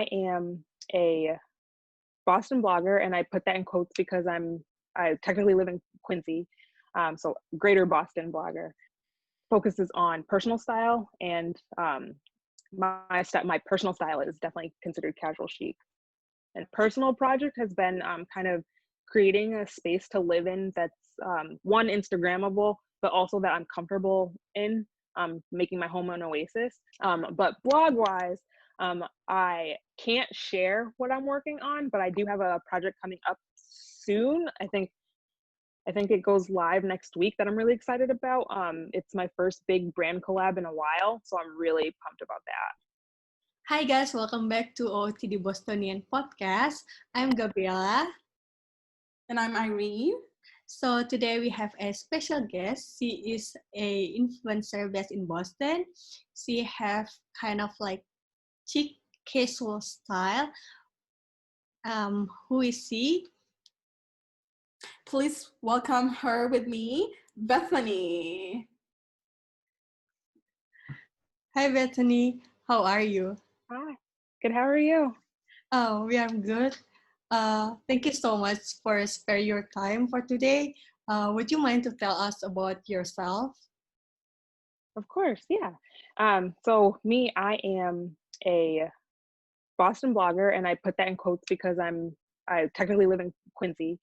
I am a Boston blogger, and I put that in quotes because I technically live in Quincy, so greater Boston blogger. Focuses on personal style, and my personal style is definitely considered casual chic. And personal project has been kind of creating a space to live in that's one, Instagrammable, but also that I'm comfortable in, making my home an oasis. But blog wise, I can't share what I'm working on, but I do have a project coming up soon. I think it goes live next week that I'm really excited about. It's my first big brand collab in a while, so I'm really pumped about that. Hi guys, welcome back to OOTD Bostonian podcast. I'm Gabriela. And I'm Irene. So today we have a special guest. She is a influencer based in Boston. She have kind of like chic casual style. Who is she? Please welcome her with me, Bethany. Hi Bethany, how are you? Hi, good. How are you? Oh, we are good. Thank you so much for spare your time for today. Would you mind to tell us about yourself? Of course, yeah. So me, I am a Boston blogger, and I put that in quotes because I technically live in Quincy,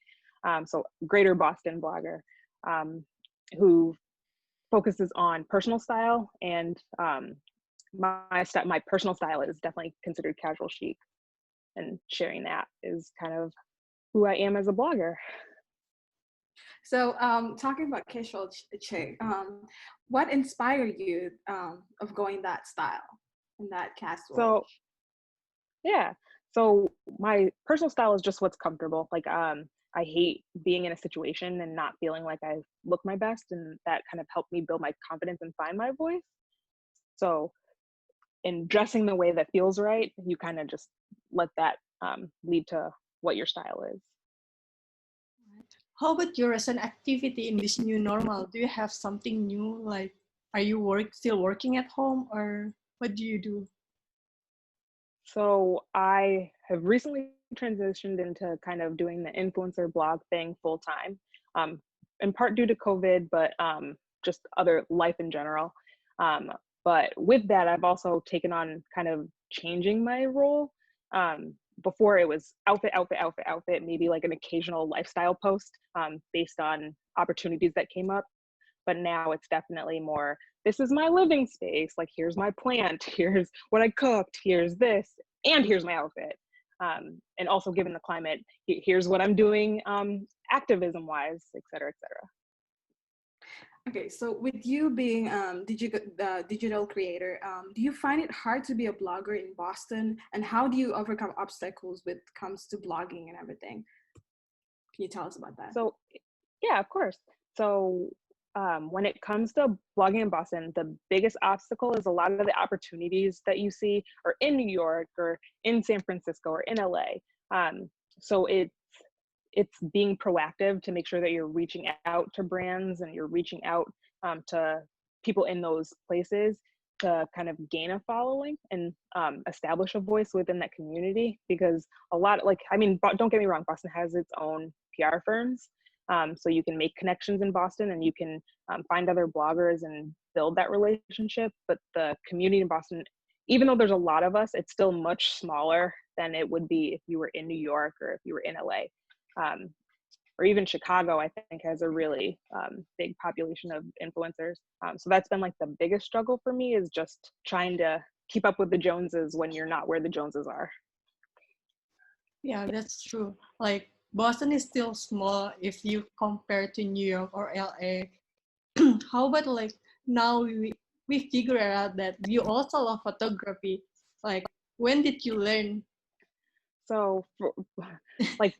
so greater Boston blogger, who focuses on personal style, and my personal style is definitely considered casual chic, and sharing that is kind of who I am as a blogger. So, talking about casual chic, what inspired you of going that style and that casual? So yeah, so my personal style is just what's comfortable. Like I hate being in a situation and not feeling like I look my best, and that kind of helped me build my confidence and find my voice. So in dressing the way that feels right, you kind of just let that lead to what your style is. How about your recent activity in this new normal? Do you have something new? Like, are you still working at home, or what do you do? So I have recently transitioned into kind of doing the influencer blog thing full time, in part due to COVID, but just other life in general. But with that, I've also taken on kind of changing my role. Before it was outfit, outfit, outfit, outfit, maybe like an occasional lifestyle post based on opportunities that came up. But now it's definitely more, this is my living space. Like, here's my plant, here's what I cooked, here's this, and here's my outfit. And also, given the climate, here's what I'm doing activism wise, et cetera, et cetera. Okay, so with you being digital creator, do you find it hard to be a blogger in Boston? And how do you overcome obstacles when it comes to blogging and everything? Can you tell us about that? So, yeah, of course. So when it comes to blogging in Boston, the biggest obstacle is a lot of the opportunities that you see are in New York or in San Francisco or in LA. So it's being proactive to make sure that you're reaching out to brands and you're reaching out to people in those places to kind of gain a following and establish a voice within that community. Because a lot, like, I mean, don't get me wrong, Boston has its own PR firms. So you can make connections in Boston, and you can find other bloggers and build that relationship. But the community in Boston, even though there's a lot of us, it's still much smaller than it would be if you were in New York or if you were in LA. Or even Chicago, I think, has a really big population of influencers. So that's been like the biggest struggle for me, is just trying to keep up with the Joneses when you're not where the Joneses are. Yeah, that's true. Like, Boston is still small if you compare to New York or LA. How about like now we figure out that you also love photography. Like, when did you learn? So like,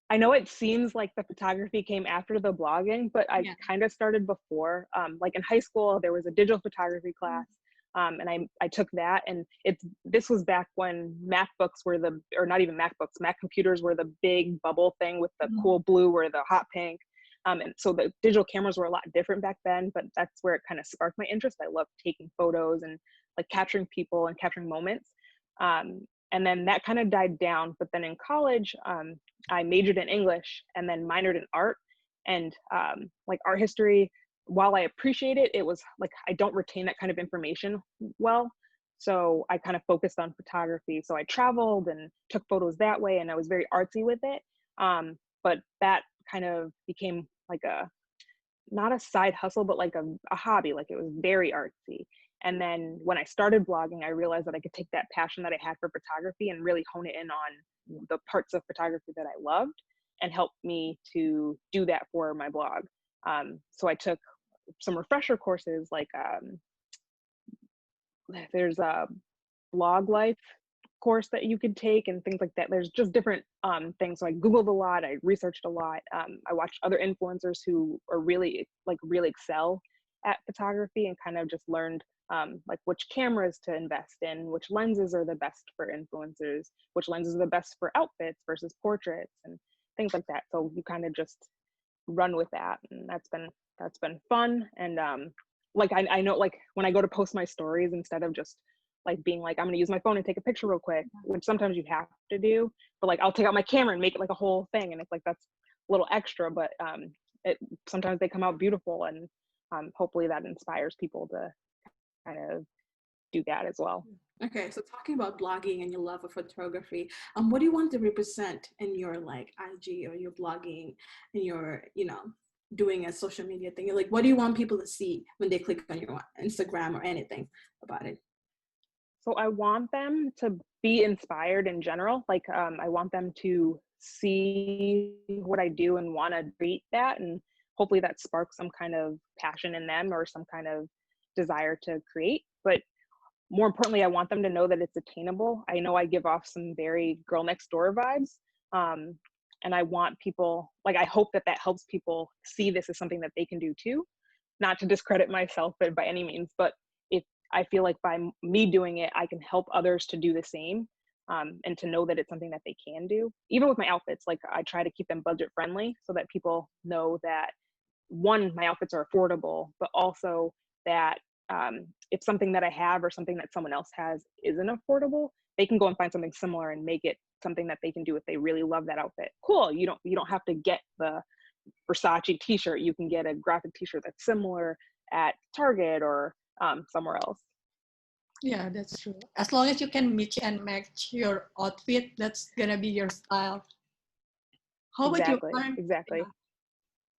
I know it seems like the photography came after the blogging, but I kind of started before. Like in high school, there was a digital photography class, and I took that. And this was back when MacBooks were or not even MacBooks, Mac computers were the big bubble thing with the cool blue or the hot pink. And so the digital cameras were a lot different back then, but that's where it kind of sparked my interest. I loved taking photos and like capturing people and capturing moments. And then that kind of died down. But then in college, I majored in English and then minored in art. And like art history, while I appreciate it, it was like I don't retain that kind of information well. So I kind of focused on photography. So I traveled and took photos that way, and I was very artsy with it. But that kind of became like a, not a side hustle, but like a hobby. Like it was very artsy. And then when I started blogging, I realized that I could take that passion that I had for photography and really hone it in on the parts of photography that I loved and help me to do that for my blog. So I took some refresher courses, like there's a blog life course that you could take and things like that. There's just different things. So I Googled a lot, I researched a lot. I watched other influencers who are really excel at photography and kind of just learned like which cameras to invest in, which lenses are the best for influencers, which lenses are the best for outfits versus portraits and things like that. So you kind of just run with that, and that's been fun. And like I know, like when I go to post my stories, instead of just like being like, I'm gonna use my phone and take a picture real quick, which sometimes you have to do, but like I'll take out my camera and make it like a whole thing, and it's like that's a little extra, but it sometimes they come out beautiful, and hopefully that inspires people to kind of do that as well. Okay, so talking about blogging and your love of photography, what do you want to represent in your like IG or your blogging and your, doing a social media thing? Like, what do you want people to see when they click on your Instagram or anything about it? So I want them to be inspired in general. Like I want them to see what I do and want to read that, and hopefully that sparks some kind of passion in them or some kind of desire to create. But more importantly, I want them to know that it's attainable. I know I give off some very girl next door vibes. And I want people, like, I hope that that helps people see this as something that they can do too. Not to discredit myself by any means, but if I feel like by me doing it, I can help others to do the same, and to know that it's something that they can do. Even with my outfits, like I try to keep them budget friendly so that people know that one, my outfits are affordable, but also that if something that I have or something that someone else has isn't affordable, they can go and find something similar and make it something that they can do if they really love that outfit. Cool. You don't have to get the Versace t-shirt. You can get a graphic t-shirt that's similar at Target or somewhere else. Yeah, that's true. As long as you can mix and match your outfit, that's gonna be your style. How about your current, Exactly.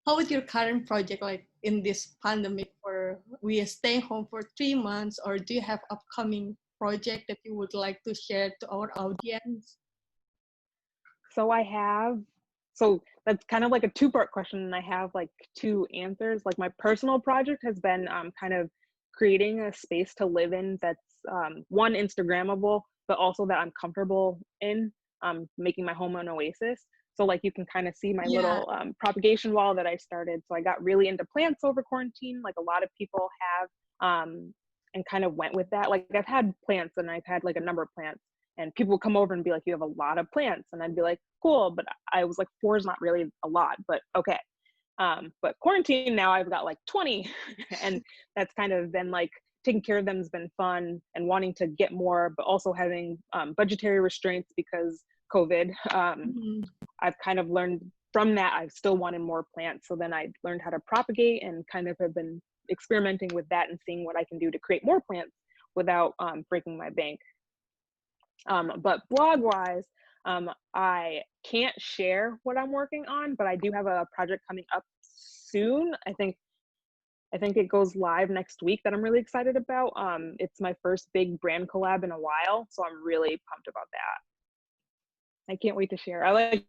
how about your current project, like in this pandemic, or we stay home for 3 months, or do you have upcoming project that you would like to share to our audience? So that's kind of like a two-part question, and I have like two answers. Like my personal project has been kind of creating a space to live in that's one, Instagrammable, but also that I'm comfortable in, making my home an oasis. So like you can kind of see my little propagation wall that I started. So I got really into plants over quarantine, like a lot of people have, and kind of went with that. Like I've had plants and I've had like a number of plants, and people would come over and be like, you have a lot of plants. And I'd be like, cool. But I was like, 4 is not really a lot, but okay. But quarantine now I've got like 20 and that's kind of been like taking care of them has been fun, and wanting to get more, but also having budgetary restraints because COVID. I've kind of learned from that. I've still wanted more plants. So then I learned how to propagate and kind of have been experimenting with that and seeing what I can do to create more plants without breaking my bank. But blog wise, I can't share what I'm working on, but I do have a project coming up soon. I think it goes live next week that I'm really excited about. It's my first big brand collab in a while, so I'm really pumped about that. I can't wait to share. I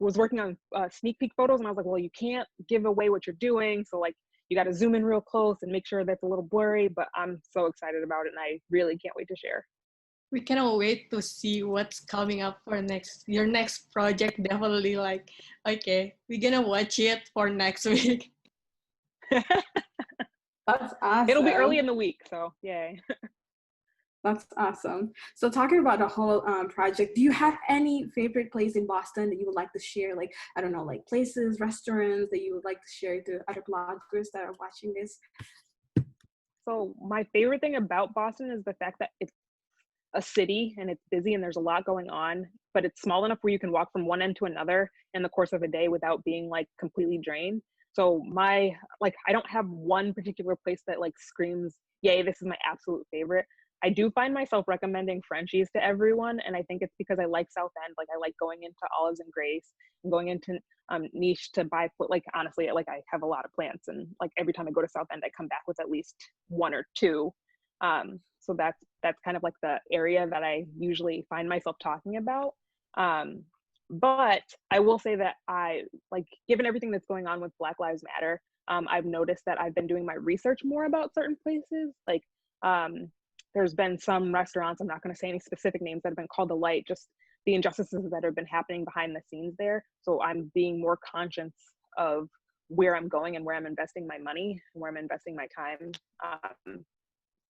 was working on sneak peek photos, and I was like, well, you can't give away what you're doing, so like you got to zoom in real close and make sure that's a little blurry. But I'm so excited about it, and I really can't wait to share. We cannot wait to see what's coming up for your next project. Definitely, like, okay, we're gonna watch it for next week. That's awesome. It'll be early in the week, so yay. That's awesome. So talking about the whole project, do you have any favorite place in Boston that you would like to share? Like, I don't know, like places, restaurants that you would like to share to other bloggers that are watching this? So my favorite thing about Boston is the fact that a city and it's busy and there's a lot going on, but it's small enough where you can walk from one end to another in the course of a day without being like completely drained. So I don't have one particular place that like screams, yay, this is my absolute favorite. I do find myself recommending Frenchies to everyone, and I think it's because I like South End. Like I like going into Olives and Grace and going into Niche to buy, like honestly, like I have a lot of plants, and like every time I go to South End, I come back with at least one or two. So that's kind of like the area that I usually find myself talking about. But I will say that I like, given everything that's going on with Black Lives Matter, I've noticed that I've been doing my research more about certain places. Like there's been some restaurants, I'm not going to say any specific names, that have been called to light, just the injustices that have been happening behind the scenes there. So I'm being more conscious of where I'm going and where I'm investing my money, where I'm investing my time,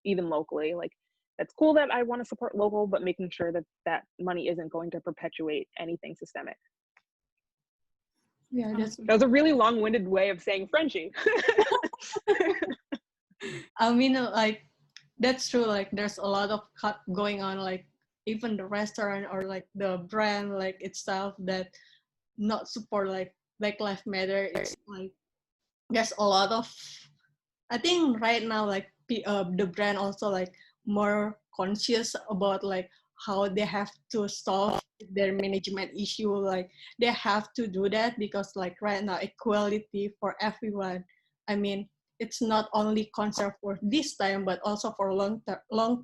even locally. Like it's cool that I want to support local, but making sure that that money isn't going to perpetuate anything systemic. Yeah, that was a really long-winded way of saying Frenchie. I mean, like, that's true. Like, there's a lot of cut going on, like, even the restaurant or like the brand, like itself, that not support like Black Lives Matter. It's like, there's a lot of, I think right now, like, the brand also like more conscious about like how they have to solve their management issue. Like, they have to do that because like right now, equality for everyone. I mean, it's not only concern for this time, but also for long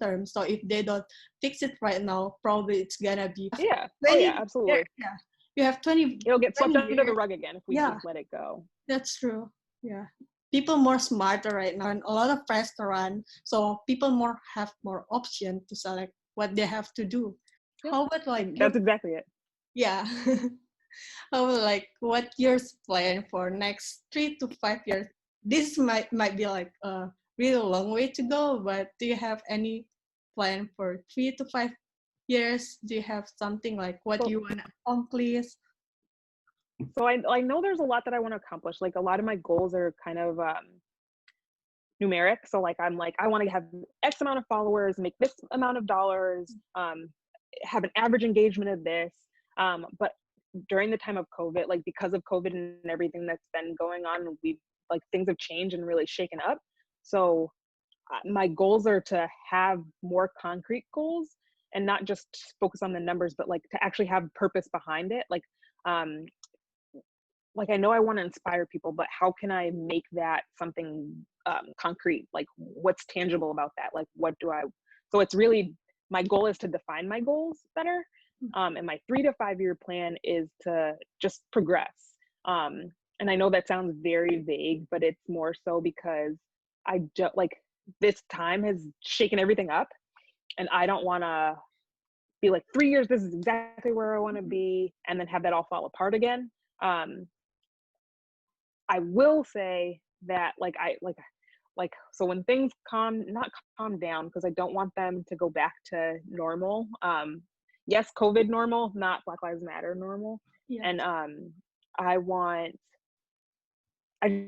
term. So if they don't fix it right now, probably it's gonna be 20, absolutely. Yeah, you have 20. It'll get swept under years. the rug again if we just let it go. That's true. Yeah, people more smarter right now, and a lot of restaurants. So people have more option to select what they have to do. Yep. How about like that's exactly it? Yeah. How about like what your plan for next 3 to 5 years? This might be like a really long way to go, but do you have any plan for 3 to 5 years? Do you have something like what you want to accomplish? So I know there's a lot that I want to accomplish. Like a lot of my goals are kind of numeric. So like I'm like, I want to have X amount of followers, make this amount of dollars, have an average engagement of this. But during the time of COVID, like because of COVID and everything that's been going on, things have changed and really shaken up. So my goals are to have more concrete goals and not just focus on the numbers, but like to actually have purpose behind it. Like I know I want to inspire people, but how can I make that something concrete? Like what's tangible about that? Like so it's really, my goal is to define my goals better. And my 3 to 5 year plan is to just progress. And I know that sounds very vague, but it's more so because I just like, this time has shaken everything up and I don't want to be like 3 years, this is exactly where I want to be, and then have that all fall apart again. I will say that so when things not calm down, because I don't want them to go back to normal. Yes, COVID normal, not Black Lives Matter normal. Yeah. And I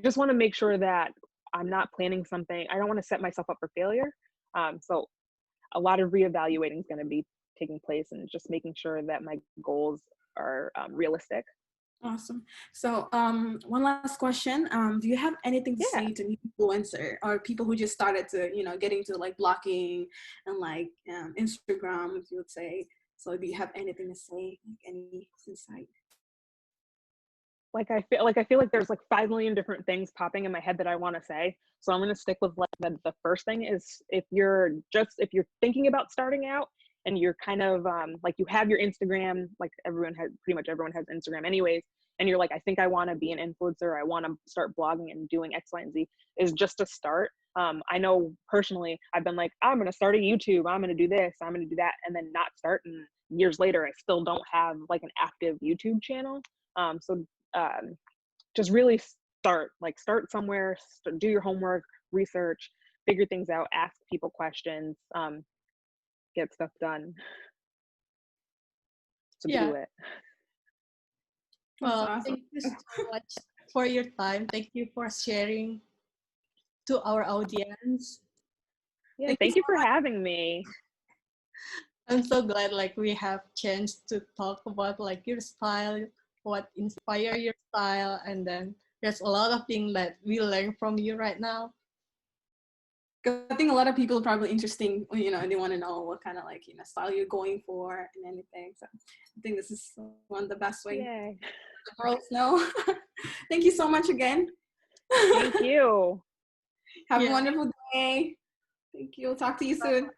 just want to make sure that I'm not planning something. I don't want to set myself up for failure. So a lot of reevaluating is going to be taking place, and just making sure that my goals are realistic. Awesome. So one last question. Do you have anything to say to new influencer or people who just started to, get into like blogging and like Instagram, if you would say? So do you have anything to say, like any insight? I feel like there's like 5 million different things popping in my head that I want to say. So I'm going to stick with like the first thing is, if you're thinking about starting out and you're kind of like you have your Instagram, like pretty much everyone has Instagram anyways, and you're like, I think I want to be an influencer, I want to start blogging and doing X, Y, and Z, is just to start. I know personally, I've been like, I'm going to start a YouTube, I'm going to do this, I'm going to do that, and then not start. And years later, I still don't have like an active YouTube channel. So just really start somewhere, do your homework, research, figure things out, ask people questions, get stuff done. So do it. Well, awesome. Thank you so much for your time. Thank you for sharing to our audience. Yeah, thank you for having me. I'm so glad like we have chance to talk about like your style, what inspire your style, and then there's a lot of things that we learn from you right now. 'Cause I think a lot of people probably interesting, you know, and they want to know what kind of like, you know, style you're going for and anything. So I think this is one of the best ways Yay. the girls know. Thank you so much again. Thank you. Have a Yeah. wonderful day. Thank you. Talk to you soon.